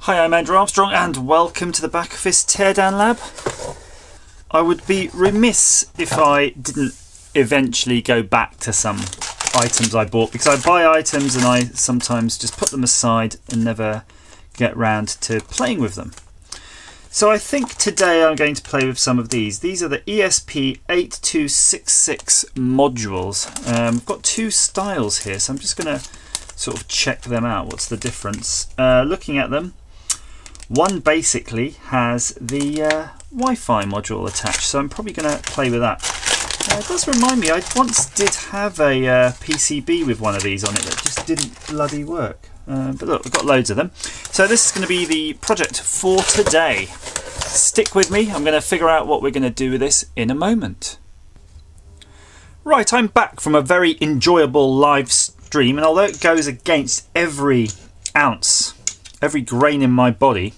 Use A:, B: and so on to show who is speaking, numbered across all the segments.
A: Hi, I'm Andrew Armstrong and welcome to the Back Office Teardown Lab. I would be remiss if I didn't eventually go back to some items I bought, because I buy items and I sometimes just put them aside and never get round to playing with them. So I think today I'm going to play with some of these. These are the ESP8266 modules. I've got two styles here, so I'm just going to sort of check them out. What's the difference? Looking at them, one basically has the Wi-Fi module attached, so I'm probably going to play with that. It does remind me, I once did have a PCB with one of these on it that just didn't bloody work. But look, we've got loads of them. So this is going to be the project for today. Stick with me, I'm going to figure out what we're going to do with this in a moment. Right, I'm back from a very enjoyable live stream, and although it goes against every ounce, every grain in my body,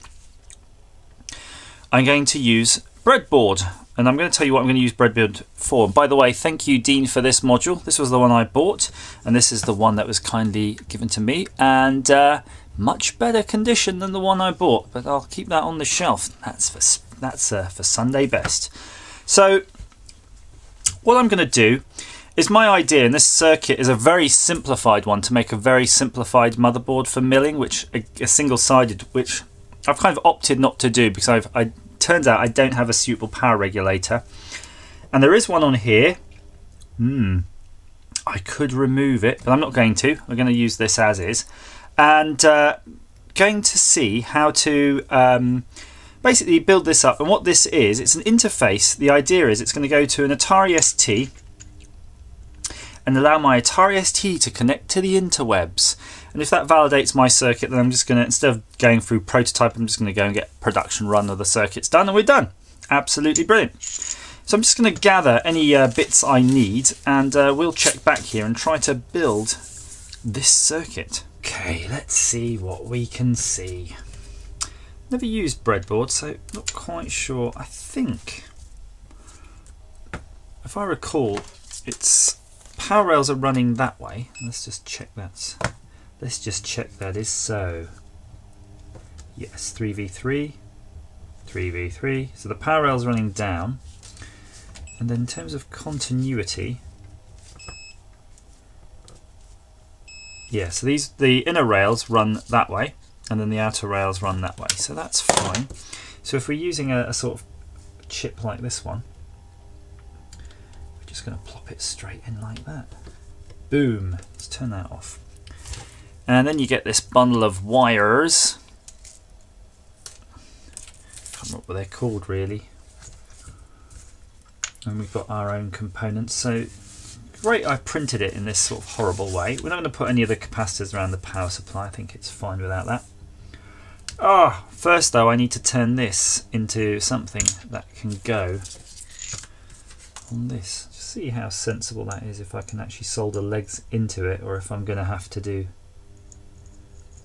A: I'm going to use breadboard. And I'm going to tell you what I'm going to use breadboard for. By the way, thank you, Dean, for this module. This was the one I bought, and this is the one that was kindly given to me, and much better condition than the one I bought. But I'll keep that on the shelf. That's for Sunday best. So what I'm going to do is, my idea, and this circuit is a very simplified one to make a very simplified motherboard for milling, which a single-sided, which I've kind of opted not to do because turns out I don't have a suitable power regulator, and there is one on here. I could remove it, but I'm not going to. I'm going to use this as is, and going to see how to basically build this up. And what this is, it's an interface. The idea is it's going to go to an Atari ST and allow my Atari ST to connect to the interwebs. And if that validates my circuit, then I'm just going to, instead of going through prototype, I'm just going to go and get production run of the circuits done, and we're done. Absolutely brilliant. So I'm just going to gather any bits I need, and we'll check back here and try to build this circuit. Okay, let's see what we can see. Never used breadboard, so not quite sure. I think, if I recall, its power rails are running that way. Let's just check that. Let's just check that is so. Yes, 3v3, 3v3. So the power rail's running down. And then in terms of continuity, yeah, so the inner rails run that way, and then the outer rails run that way. So that's fine. So if we're using a sort of chip like this one, we're just going to plop it straight in like that. Boom. Let's turn that off. And then you get this bundle of wires. Can't remember what they're called really. And we've got our own components. So great, I printed it in this sort of horrible way. We're not going to put any of the capacitors around the power supply. I think it's fine without that. First though, I need to turn this into something that can go on this. Just see how sensible that is, if I can actually solder legs into it, or if I'm going to have to do...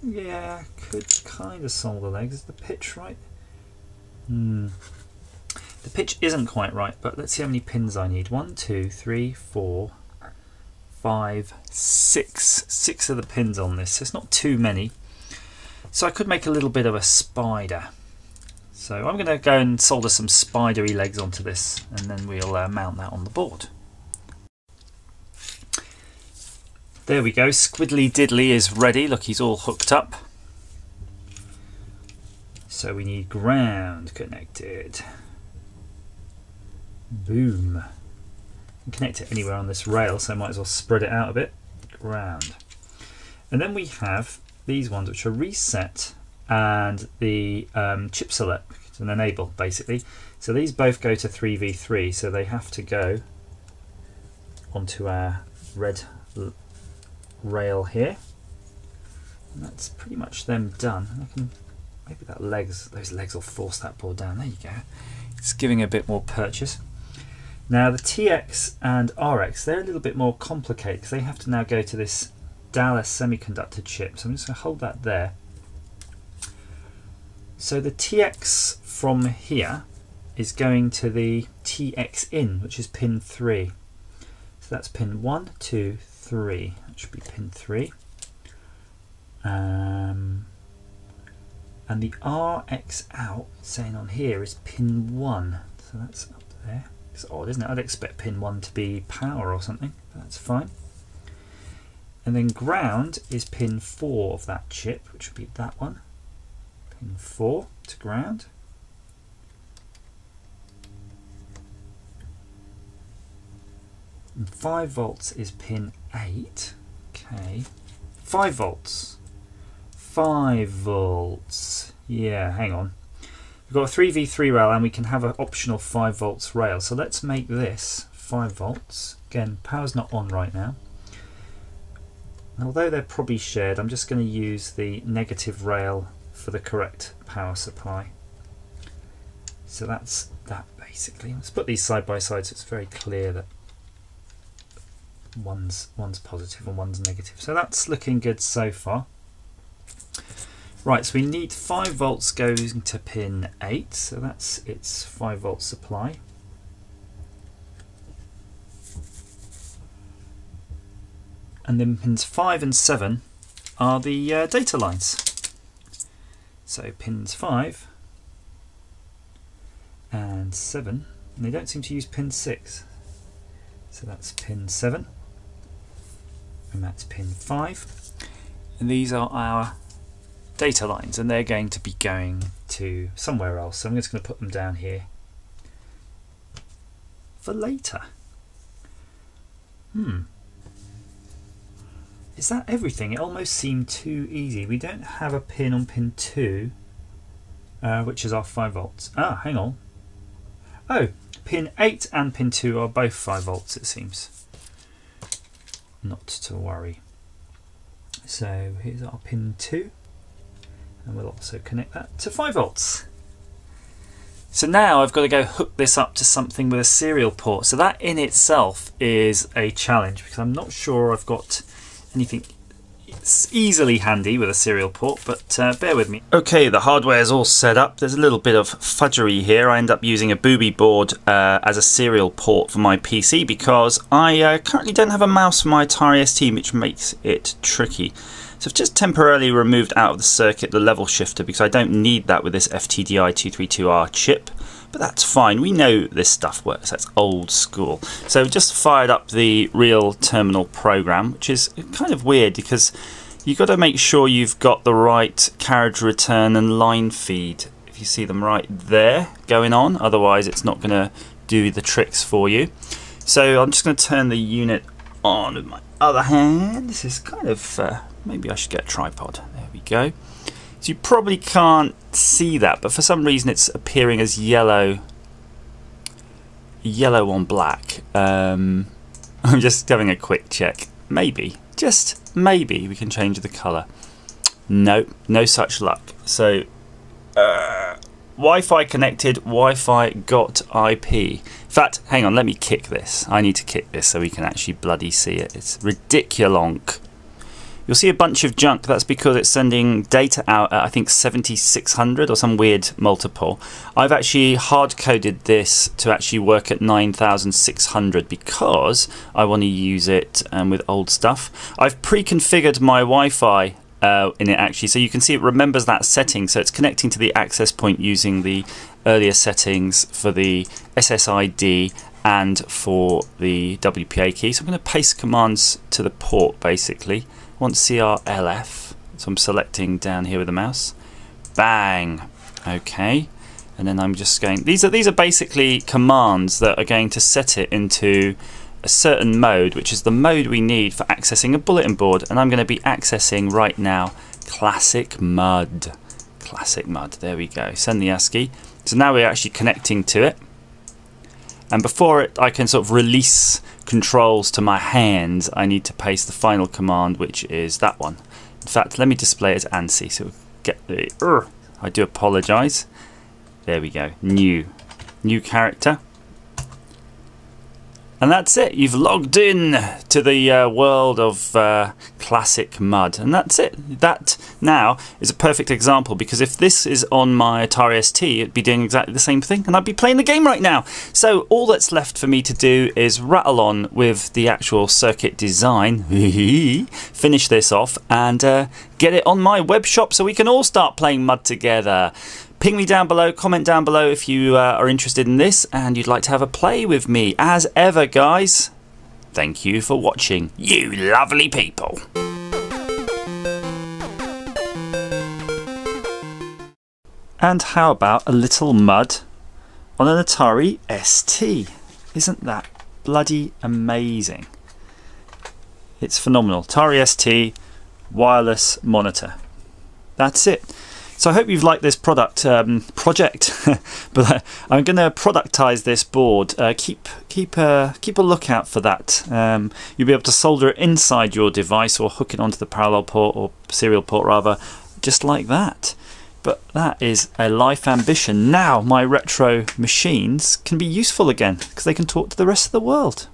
A: Yeah, could kind of solder legs. Is the pitch right? The pitch isn't quite right, but let's see how many pins I need. 1, 2, 3, 4, 5, 6. 6 of the pins on this. So it's not too many. So I could make a little bit of a spider. So I'm going to go and solder some spidery legs onto this, and then we'll mount that on the board. There we go, Squiddly Diddly is ready. Look, he's all hooked up. So we need ground connected. Boom. You can connect it anywhere on this rail, so I might as well spread it out a bit. Ground. And then we have these ones which are reset, and the chip select and enable basically. So these both go to 3v3, so they have to go onto our red rail here, and that's pretty much them done. I can, maybe those legs will force that board down. There you go. It's giving a bit more purchase. Now the TX and RX, they're a little bit more complicated because they have to now go to this Dallas semiconductor chip. So I'm just going to hold that there. So the TX from here is going to the TX in, which is pin 3. So that's pin 1, 2, 3. That should be pin 3. And the RX out saying on here is pin 1. So that's up there. It's odd, isn't it? I'd expect pin 1 to be power or something. But that's fine. And then ground is pin 4 of that chip, which would be that one. Pin 4 to ground. And 5 volts is pin 8. Okay. 5 volts. 5 volts. Yeah, hang on. We've got a 3v3 rail and we can have an optional 5 volts rail. So let's make this 5 volts. Again, power's not on right now. And although they're probably shared, I'm just going to use the negative rail for the correct power supply. So that's that basically. Let's put these side by side so it's very clear that one's positive and one's negative. So that's looking good so far. Right, so we need 5 volts going to pin 8, so that's its 5 volt supply. And then pins 5 and 7 are the data lines. So pins 5 and 7, and they don't seem to use pin 6. So that's pin 7. And that's pin 5, and these are our data lines, and they're going to be going to somewhere else, so I'm just going to put them down here for later. Is that everything? It almost seemed too easy. We don't have a pin on pin 2, which is our 5 volts. Ah, hang on. Oh, pin 8 and pin 2 are both 5 volts, it seems. Not to worry. So here's our pin 2, and we'll also connect that to 5 volts. So now I've got to go hook this up to something with a serial port. So that in itself is a challenge because I'm not sure I've got anything it's easily handy with a serial port, but bear with me. Okay, the hardware is all set up. There's a little bit of fudgery here. I end up using a Boobie board as a serial port for my PC because I currently don't have a mouse for my Atari ST, which makes it tricky. So I've just temporarily removed out of the circuit the level shifter because I don't need that with this FTDI 232R chip. But that's fine, we know this stuff works, that's old school. So just fired up the real terminal program, which is kind of weird because you've got to make sure you've got the right carriage return and line feed. If you see them right there going on, otherwise it's not going to do the tricks for you. So I'm just going to turn the unit on with my other hand. This is kind of, maybe I should get a tripod. There we go. So you probably can't see that, but for some reason it's appearing as yellow on black. I'm just having a quick check. Maybe, just maybe we can change the colour. No, no such luck. So Wi-Fi connected, Wi-Fi got IP. In fact, hang on, let me kick this. I need to kick this so we can actually bloody see it. It's ridiculonk. You'll see a bunch of junk. That's because it's sending data out at I think 7600 or some weird multiple. I've actually hard-coded this to actually work at 9600 because I want to use it with old stuff. I've pre-configured my Wi-Fi in it actually, so you can see it remembers that setting, so it's connecting to the access point using the earlier settings for the SSID and for the WPA key. So I'm going to paste commands to the port basically. I want CRLF, so I'm selecting down here with the mouse. Bang. Okay, and then I'm just going. These are basically commands that are going to set it into a certain mode, which is the mode we need for accessing a bulletin board. And I'm going to be accessing right now Classic Mud. Classic Mud. There we go. Send the ASCII. So now we're actually connecting to it. And before it, I can sort of release controls to my hands. I need to paste the final command, which is that one. In fact, let me display it as ANSI. So we'll get the. I do apologise. There we go. New character. And that's it. You've logged in to the world of classic mud. And that's it. That now is a perfect example, because if this is on my Atari ST, it'd be doing exactly the same thing and I'd be playing the game right now. So all that's left for me to do is rattle on with the actual circuit design, finish this off and get it on my web shop so we can all start playing mud together. Ping me down below, comment down below if you are interested in this and you'd like to have a play with me. As ever, guys, thank you for watching, you lovely people. And how about a little mud on an Atari ST? Isn't that bloody amazing? It's phenomenal. Atari ST wireless monitor. That's it. So I hope you've liked this project, but I'm going to productize this board. Keep a lookout for that. You'll be able to solder it inside your device or hook it onto the parallel port or serial port rather, just like that. But that is a life ambition. Now my retro machines can be useful again because they can talk to the rest of the world.